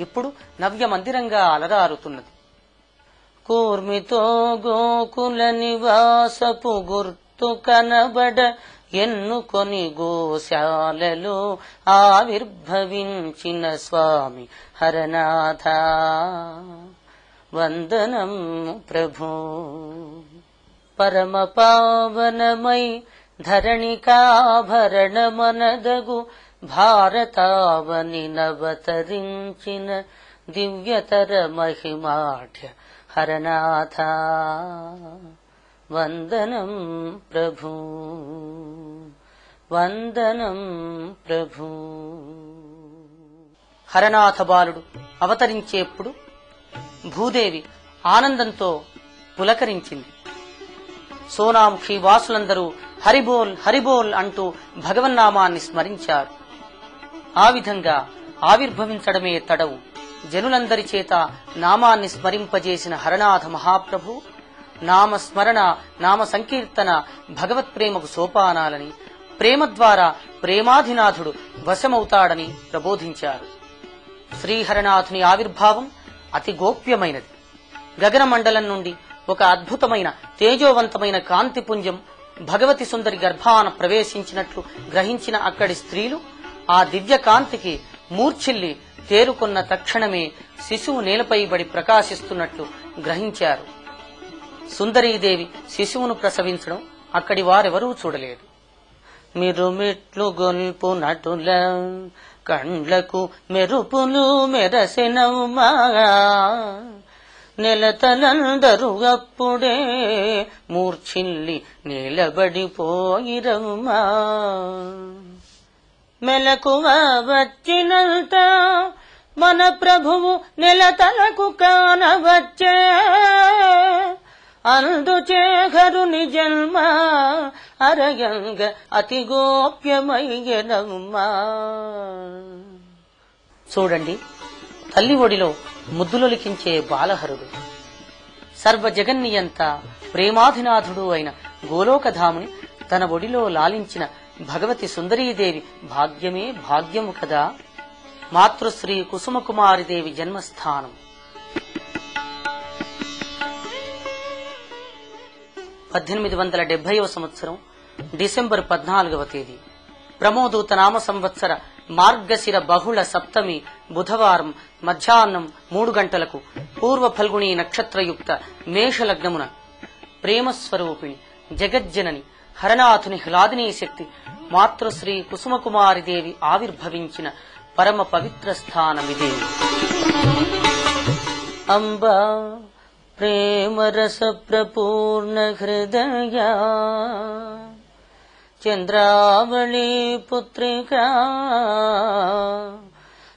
ఇప్పుడు నవ్య మందిరంగా అలరారుతున్నది. కూర్మితో గోకుల నివాసపు గుర్తు కనబడ ఎన్నుకొని గోశాలలో ఆవిర్భవించిన స్వామి హరనాథ వందనం ప్రభు. పరమ పావనమై ధరణికాభరణమనదగు భారతావని నవతరించిన దివ్యతర మహిమాఢ్య హరనాథ వందనం ప్రభు వందనం ప్రభు. హరనాథ బాలుడు అవతరించేప్పుడు భూదేవి ఆనందంతో పులకరించింది. సోనాముఖి వాసులందరూ హరిబోల్ హరిబోల్ అంటూ భగవన్నామాన్ని స్మరించారు. ఆ విధంగా ఆవిర్భవించడమే తడవు జనులందరి చేత నామాన్ని స్మరింపజేసిన హరనాథ మహాప్రభు నామస్మరణ నామ సంకీర్తన భగవత్ ప్రేమకు సోపానాలని, ప్రేమ ద్వారా ప్రేమాధినాథుడు వశమవుతాడని ప్రబోధించారు. శ్రీహరనాథుని ఆవిర్భావం అతి గోప్యమైనది. గగనమండలం నుండి ఒక అద్భుతమైన తేజోవంతమైన కాంతిపుంజం భగవతి సుందరి గర్భాన ప్రవేశించినట్లు గ్రహించిన అక్కడి స్త్రీలు ఆ దివ్య కాంతికి మూర్ఛిల్లి తేరుకున్న తక్షణమే శిశువు నేలపై బడి ప్రకాశిస్తున్నట్లు గ్రహించారు. సుందరీదేవి శిశువును ప్రసవించడం అక్కడి వారెవరూ చూడలేదు. మిరుమిట్లు గొల్పు నటుల కండ్లకు మెరుపులు మెరసెనవుమా నెలతలందరూ అప్పుడే మూర్ఛిల్లి నిలబడిపోయిరవుమా. మెలకువ వచ్చినంత మన ప్రభువు నెలతలకు కానవచ్చే అందుచే హరుని జన్మ అరయంగ అతి గోప్యమయ్యనమ్మా. చూడండి, తల్లి ఒడిలో ముద్దులొలికించే బాలహరుడు, సర్వ జగన్నియంత ప్రేమాధినాథుడు అయిన గోలోకధాముని తన ఒడిలో లాలించిన భగవతి సుందరీదేవి భాగ్యమే భాగ్యము కదా. మాతృశ్రీ కుసుమకుమారిదేవి జన్మస్థానం. 1870వ సంవత్సరం డిసెంబర్ 14వ తేదీ ప్రమోదూత నామ సంవత్సర మార్గశిర బహుళ సప్తమి బుధవారం మధ్యాహ్నం 3 గంటలకు పూర్వ ఫల్గుణీ నక్షత్రయుక్త మేషలగ్నమున ప్రేమస్వరూపిణి జగజ్జనని హరనాథుని హ్లాదినీ శక్తి మాతృశ్రీ కుసుమకుమారిదేవి ఆవిర్భవించిన పరమ పవిత్ర స్థానమిదే. అంబా ప్రేమరస ప్రపూర్ణ హృదయ చంద్రావళి పుత్రికా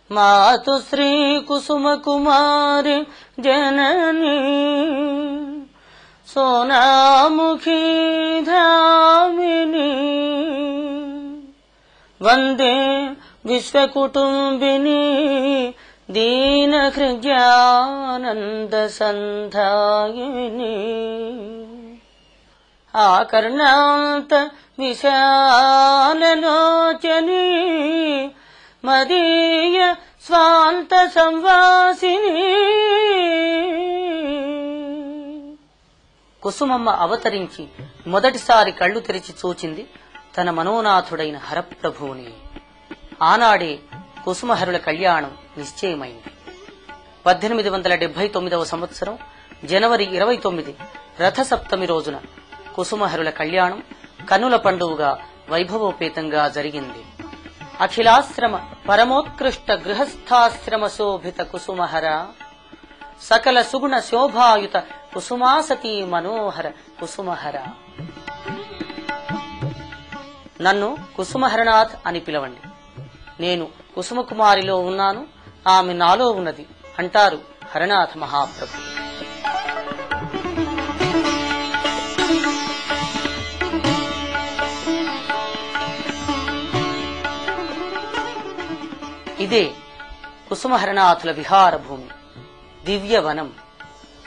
మాతుశ్రీ కుసుమకుమారి జనని సోనాముఖీ ధామిని వందే విశ్వకుటుంబిని దీన హృద్యానంద సంధాయిని ఆకర్ణాంత విశాలలోచని మదీయ స్వాంత సంవాసిని. కుసుమమ్మ అవతరించి మొదటిసారి కళ్లు తెరిచి చూచింది తన మనోనాథుడైన హరప్రభువుని. ఆనాడే కుసుమహరుల కళ్యాణం నిశ్చయమైంది. 1879వ సంవత్సరం జనవరి 29 రథసప్తమి రోజున కుసుమహరుల కళ్యాణం కన్నుల పండుగగా వైభవోపేతంగా జరిగింది. అఖిలాశ్రమ పరమోత్కృష్ట గృహస్థాశ్రమ శోభిత కుసుమహర సకల సుగుణ శోభాయుత కుసుమాసతీ మనోహర కుసుమహర. నన్ను కుసుమహరనాథ్ అని పిలవండి. నేను కుసుమకుమారిలో ఉన్నాను, ఆమె నాలో ఉన్నది అంటారు హరనాథ మహాప్రభు. ఇదే కుసుమహరనాథుల విహార భూమి, దివ్యవనం.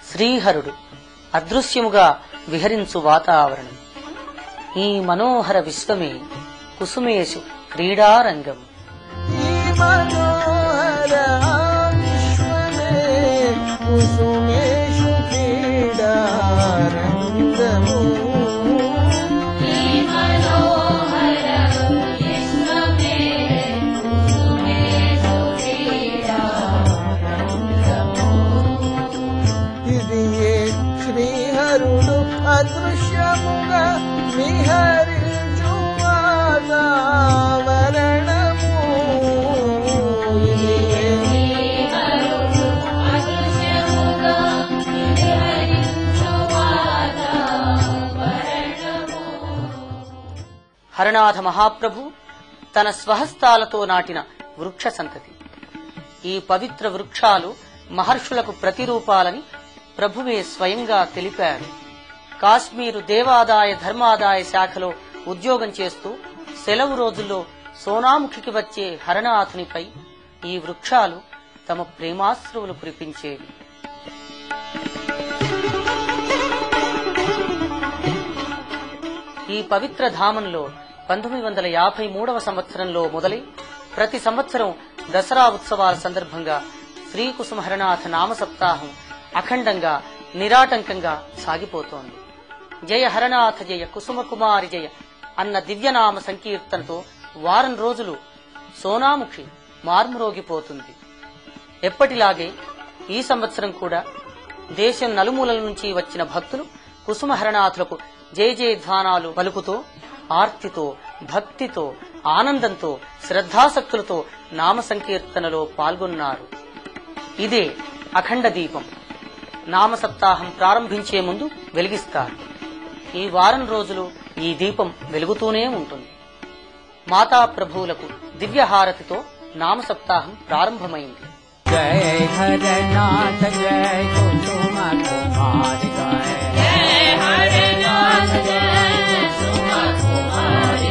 శ్రీహరుడు అదృశ్యముగా విహరించు వాతావరణం. ఈ మనోహర విశ్వమే కుసుమేషు క్రీడారంగం. కుసుమేషు క్రీడారంగము ఇది ఏ శ్రీహరుడు అదృశ్యముగా విహరించు వాతావరణము ఇది ఏ హరనాథ మహాప్రభు తన స్వహస్తాలతో నాటిన వృక్ష సంతతి. ఈ పవిత్ర వృక్షాలు మహర్షులకు ప్రతిరూపాలని ప్రభువే స్వయంగా తెలిపారు. కాశ్మీరు దేవాదాయ ధర్మాదాయ శాఖలో ఉద్యోగం చేస్తూ సెలవు రోజుల్లో సోనాముఖికి వచ్చే హరనాథునిపై ఈ వృక్షాలు తమ ప్రేమాశ్రువులు కురిపించేవి. ఈ పవిత్ర ధామంలో 1953వ సంవత్సరంలో మొదలై ప్రతి సంవత్సరం దసరా ఉత్సవాల సందర్భంగా శ్రీకుసుమ హరనాథ నామ సప్తాహం అఖండంగా నిరాటంకంగా సాగిపోతోంది. జయ హరనాథ జయ కుసుమ కుమారి జయ అన్న దివ్యనామ సంకీర్తనతో వారం రోజులు సోనాముఖి మార్మురోగిపోతుంది. ఎప్పటిలాగే ఈ సంవత్సరం కూడా దేశం నలుమూలల నుంచి వచ్చిన భక్తులు కుసుమ హరనాథులకు జయ జయధ్వానాలు పలుకుతూ ఆర్తితో భక్తితో ఆనందంతో శ్రద్ధాసక్తులతో నామ సంకీర్తనలో పాల్గొన్నారు. ఇదే అఖండ దీపం. నామ సప్తాహం ప్రారంభించే ముందు వెలిగిస్తారు. ఈ వారం రోజులు ఈ దీపం వెలుగుతూనే ఉంటుంది. మాతా ప్రభువులకు దివ్యహారతితో నామ సప్తాహం ప్రారంభమైంది. జయ హరనాథ జయ కుసుమ కుమారి జయ హరనాథ జయ కుసుమ కుమారి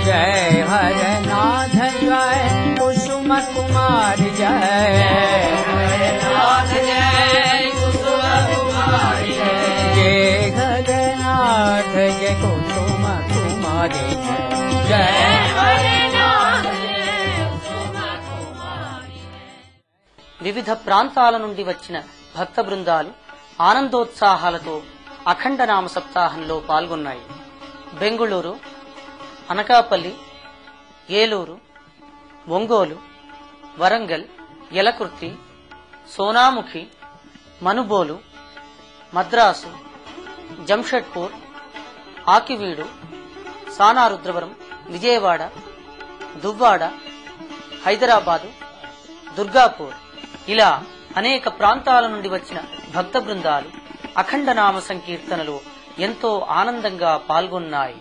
జయ హరనాథ జయ కుసుమ కుమారి జయ హరనాథ జయ కుసుమ కుమారి జయ హరనాథ జయ కుసుమ కుమారి జయ హరనాథ జయ కుసుమ కుమారి. వివిధ ప్రాంతాల నుండి వచ్చిన భక్త బృందాలు ఆనందోత్సాహాలతో అఖండ నామ సప్తాహంలో పాల్గొన్నాయి. బెంగుళూరు, అనకాపల్లి, ఏలూరు, ఒంగోలు, వరంగల్, యలకుర్తి, సోనాముఖి, మనుబోలు, మద్రాసు, జంషెడ్పూర్, ఆకివీడు, సానారుద్రవరం, విజయవాడ, దువ్వాడ, హైదరాబాదు, దుర్గాపూర్ ఇలా అనేక ప్రాంతాల నుండి వచ్చిన భక్త బృందాలు అఖండ నామ సంకీర్తనలో ఎంతో ఆనందంగా పాల్గొన్నాయి.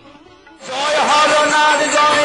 జయ హరనాథ జయ